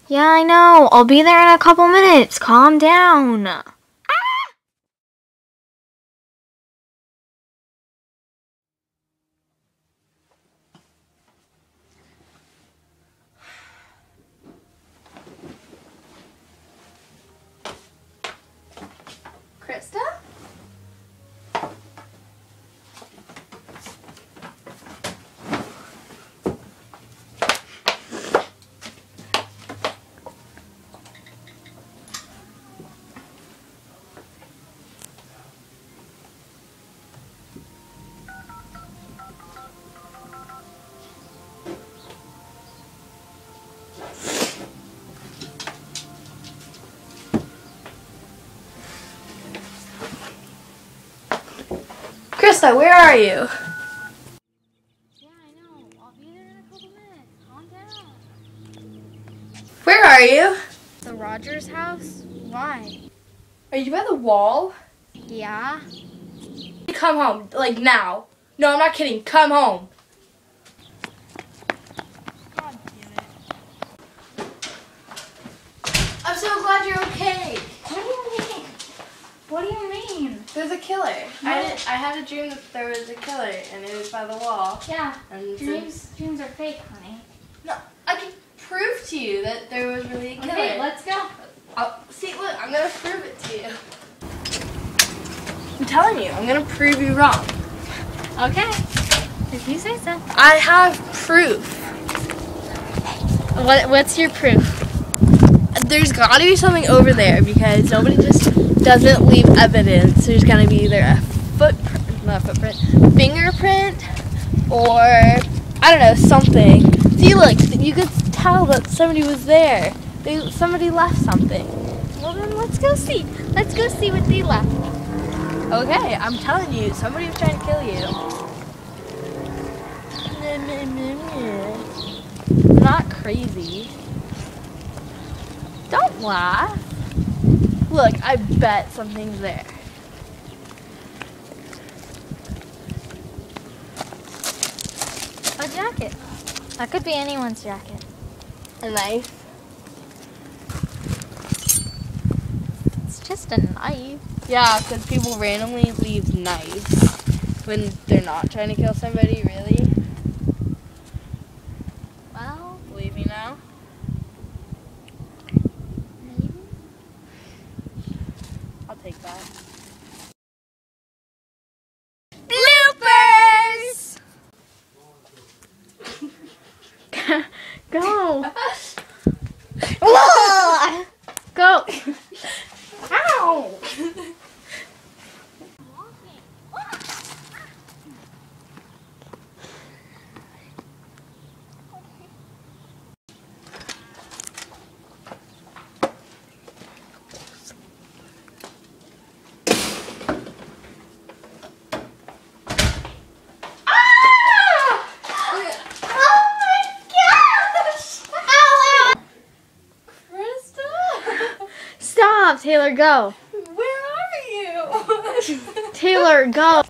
Yeah, I know. I'll be there in a couple minutes. Calm down. Krista? Krista, where are you? Yeah, I know. I'll be there in a couple minutes. Calm down. Where are you? The Rogers house? Why? Are you by the wall? Yeah? Come home, like now. No, I'm not kidding. Come home. God damn it. I'm so glad you're okay. What do you mean? What do you mean? There's a killer. No. I had a dream that there was a killer and it was by the wall. Yeah. And Dreams are fake, honey. no, I can prove to you that there was really a killer. Okay, let's go. See, look, I'm gonna prove it to you. I'm telling you, I'm gonna prove you wrong. Okay. If you say so. I have proof. What's your proof? There's gotta be something over there because nobody just doesn't leave evidence. There's gotta be either a fingerprint, or I don't know, something. See, look, you could tell that somebody was there. Somebody left something. Well, then let's go see. Let's go see what they left. Okay, I'm telling you, somebody was trying to kill you. I'm not crazy. Don't laugh. Look, I bet something's there. A jacket. That could be anyone's jacket. A knife. It's just a knife. Yeah, because people randomly leave knives when they're not trying to kill somebody, really. Well, Believe me now? maybe. I'll take that. Bloopers! Go. Go! Ow! Stop, Taylor, go. Where are you? Taylor, go.